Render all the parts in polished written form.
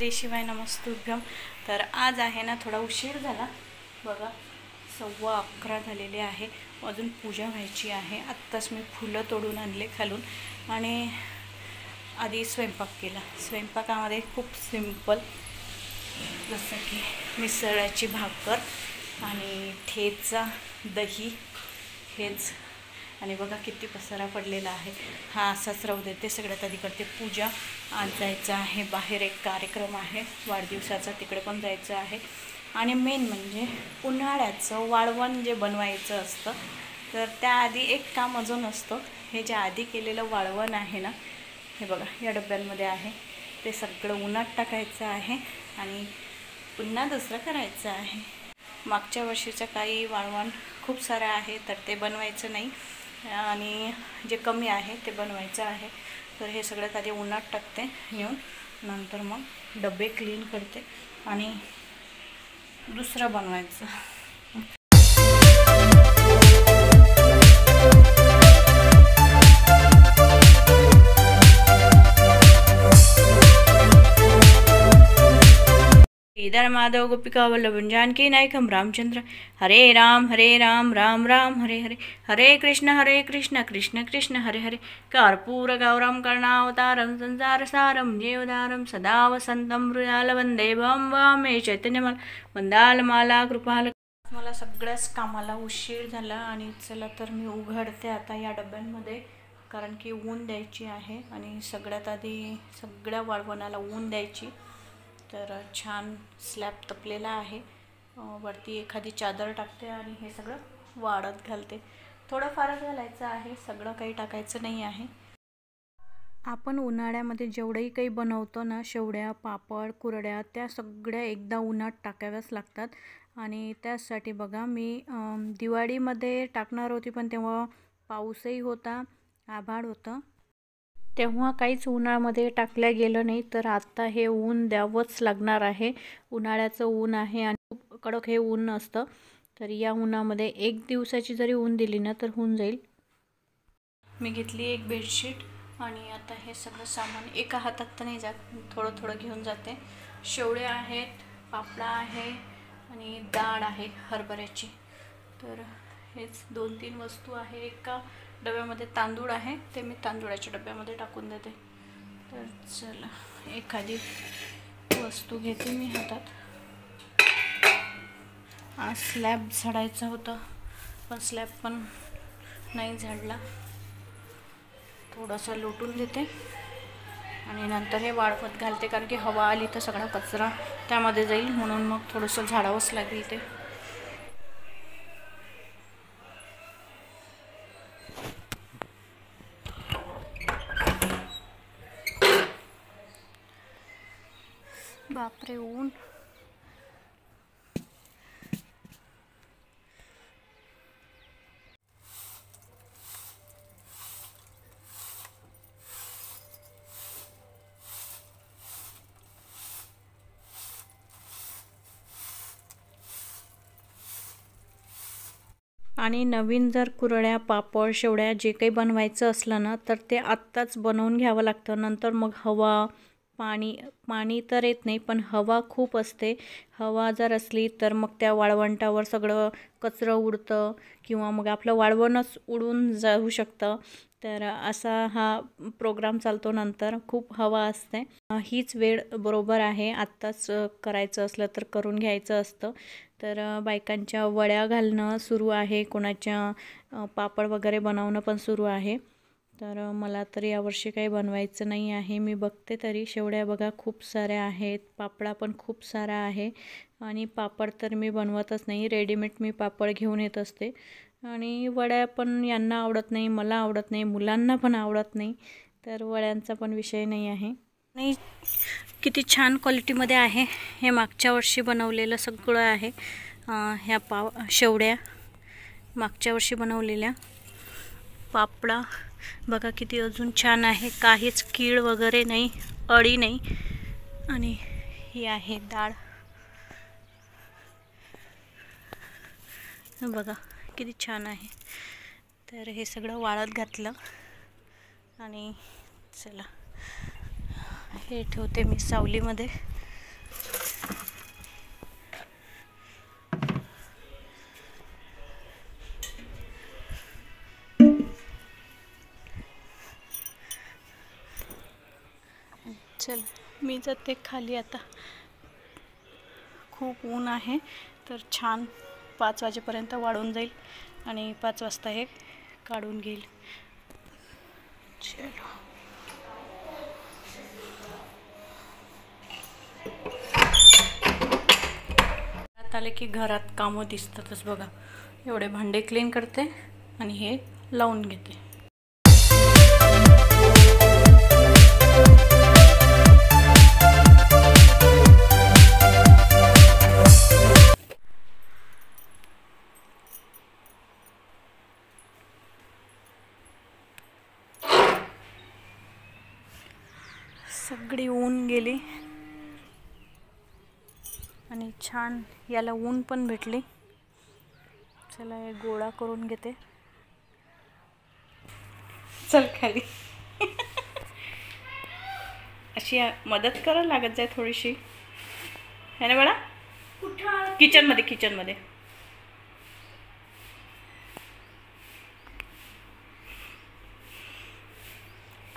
श्री शिवाय नमस्तुभ्यम। तर आज आहे ना थोडा उशीर झाला बघा, 11:15 झालेले आहे। अजून पूजा व्हायची आहे। आत्ताच मी फुलं तोडून आणले खालून आणि आधी स्वयंपाक केला। स्वयंपाकामध्ये खूप सिंपल, जसं की मिसळाची भाकर आणि ठेचा, दही, हेच। आणि बघा किती पसारा पडलेला आहे। हा असाच राहू देते। सगळ्यात आधी करते पूजा। आज जायचं आहे बाहेर, एक कार्यक्रम आहे वाढदिवसाचा, तिकडे पण जायचं आहे। आणि मेन म्हणजे उन्हाळ्याचं वाळवण जे बनवायचं असतं, तर त्याआधी एक काम अजून असतं। हे जे आधी केलेलं वाळवण आहे ना, हे बघा या डब्यांमध्ये आहे, ते सगळं उन्हात टाकायचं आहे आणि पुन्हा दुसरं करायचं आहे। मागच्या वर्षीचं काही वाळवण खूप सारं आहे, तर ते बनवायचं नाही आणि जे कमी आहे ते बनवायचं आहे। तर हे सगळ्यात आधी उन्हात टाकते नेऊन, नंतर मग डबे क्लीन करते आणि दुसरं बनवायचं। इधर माधव गोपिका वल्लभ जानकी नायकम रामचंद्र हरे राम राम राम हरे हरे, हरे कृष्ण कृष्ण कृष्ण हरे हरे। कर्पूर गौरम कर्णावतारम संसार सारम जीवदारम सदा वसंतम हृदयाल वंदे बम बम मे चैतन्यमाल वंदाल माला कृपाल। मला सगळ्याच कामाला उशीर झाला आणि चला तर मी उघडते आता या डब्यांमध्ये, कारण की ऊन द्यायची आहे आणि सगळ्यात आधी सगळ्या वाळवणाला ऊन द्यायची। तर छान स्लॅब तपलेला आहे, वरती एखादी चादर टाकते आणि हे सगळं वाळत घालते। थोडं फारच घालायचं आहे, सगळं काही टाकायचं नाही आहे। आपण उन्हाळ्यामध्ये जेवढंही काही बनवतो ना, शेवड्या, पापड, कुरड्या, त्या सगळ्या एकदा उन्हात टाकाव्याच लागतात। आणि त्यासाठी बघा मी दिवाळीमध्ये टाकणार होती, पण तेव्हा पाऊसही होता, आभाळ होतं, तेव्हा काहीच उन्हामध्ये टाकल्या गेलं नाही। तर आता हे ऊन द्यावंच लागणार आहे। उन्हाळ्याचं ऊन आहे आणि खूप कडक हे ऊन असतं, तर या उन्हामध्ये एक दिवसाची जरी ऊन दिली ना तर होऊन जाईल। मी घेतली एक बेडशीट आणि आता हे सगळं सामान एका हातात तर नाही जात, थोडं थोडं घेऊन जाते। शेवड्या आहेत, पापडा आहे आणि डाळ आहे हरभऱ्याची। तर हेच 2-3 वस्तू आहे। एका डब्यामध्ये तांदूळ आहे, ते मी तांदूळाच्या डब्यामध्ये टाकून देते। तर चला एखादी वस्तू घेते मी हातात। आज स्लॅब झाडायचा होता, पण स्लॅब पण नाही झाडला। थोडासा लोटून देते आणि नंतर हे वाळवत घालते, कारण की हवा आली तर सगळा कचरा त्यामध्ये जाईल, म्हणून मग थोडंसं झाडावंच लागेल ते। बापरे ऊन! आणि नवीन जर कुरड्या, पापड, शेवड्या जे काही बनवायचं असलं ना, तर ते आत्ताच बनवून घ्यावं लागतं। नंतर मग हवा, पाणी तर येत नाही, पण हवा खूप असते। हवा जर असली तर मग त्या वाळवंटावर सगळं कचरं उडतं किंवा मग आपलं वाळवणच उडून जाऊ शकतं। तर असा हा प्रोग्राम चालतो, नंतर खूप हवा असते। हीच वेळ बरोबर आहे, आत्ताच करायचं असलं तर करून घ्यायचं असतं। तर बायकांच्या वड्या घालणं सुरू आहे, कोणाच्या पापड वगैरे बनवणं पण सुरू आहे। तर मला तर यावर्षी काही बनवायचं नाही आहे। मी बघते तरी शेवड्या बघा खूप साऱ्या आहेत, पापडा पण खूप सारा आहे आणि पापड तर मी बनवतच नाही, रेडीमेड मी पापड घेऊन येत असते। आणि वड्या पण यांना आवडत नाही, मला आवडत नाही, मुलांना पण आवडत नाही, तर वड्यांचा पण विषय नाही आहे। नाही, किती छान क्वालिटीमध्ये आहे। हे मागच्या वर्षी बनवलेलं सगळं आहे। ह्या शेवड्या मागच्या वर्षी बनवलेल्या, पापडा बघा किती अजून छान आहे, काहीच कीड वगैरे नाही, अळी नाही। आणि ही आहे डाळ, बघा किती छान आहे। तर हे सगळं वाळत घातलं आणि चला हे ठेवते मी सावलीमध्ये चल मी जाते खाली आता. खूप ऊन आहे तर छान 5 वाजेपर्यंत वाढून जाईल आणि 5 वाजता हे काढून घेईल. चलो आले की घरात कामं दिसतातच बघा. एवढे भांडे क्लीन करते आणि हे लावून घेते. सगळी ऊन गेली आणि छान याला ऊन पण भेटली. चला हे गोळा करून घेते. चल खाली. अशी मदत करायला लागत जाय थोडीशी है ना बाळा. किचनमध्ये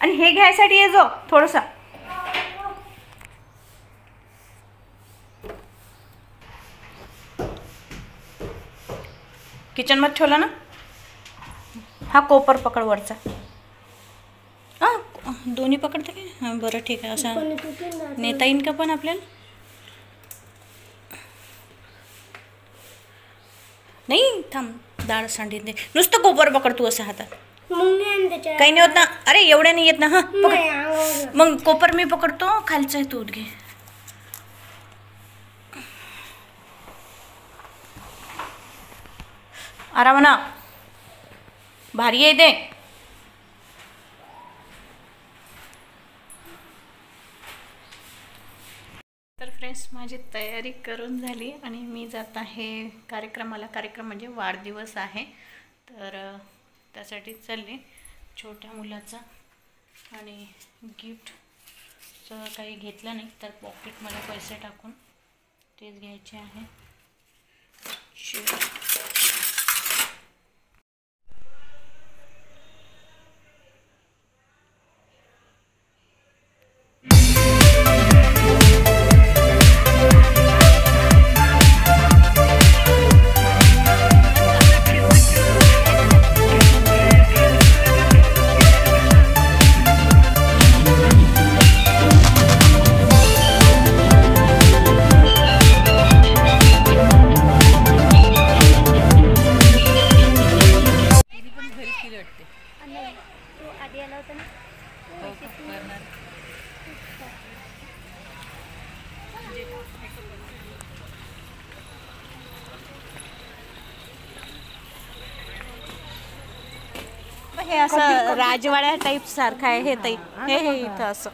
आणि हे घ्यायसाठी ये जो थोडंसं. किचनमध्ये ठेवला ना. हा कोपर पकड वरचा. हां दोन्ही पकडते काय. हां बरं ठीक आहे. असं नेता येईन का पण आपल्याला. नाही थांब डाळ सांडीन दे. नुसतं कोपर पकड तू असं हातात. काही नाही होत ना. अरे एवढ्या नाही येत ना. हां पकड. मग कोपर मी पकडतो. खालचं आहे तू घे. आरामना भारी आहे ते. तर फ्रेंड्स माझी तयारी करून झाली आणि मी जात आहे कार्यक्रमाला. कार्यक्रम म्हणजे वाढदिवस आहे तर त्यासाठी चालले. छोट्या मुलाचा आणि गिफ्टचं काही घेतलं नाही तर पॉकेटमध्ये पैसे टाकून तेच घ्यायचे आहे. हे असं राजवाड्या टाईप सारखं आहे हे ताई. हे इथं असं.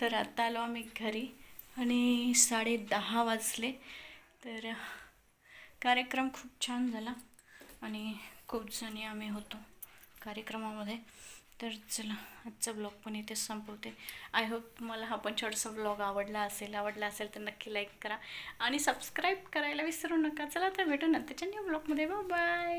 तर आता आलो आम्ही घरी आणि 10:30 वाजले. तर कार्यक्रम खूप छान झाला आणि खूप जणी आम्ही होतो कार्यक्रमामध्ये. तर चला आजचा ब्लॉग पण इथेच संपवते. आय होप तुम्हाला हा पण छोटासा ब्लॉग आवडला असेल तर नक्की लाईक करा आणि सबस्क्राईब करायला विसरू नका. चला तर भेटू नंतरच्या न्यू ब्लॉगमध्ये. बाय.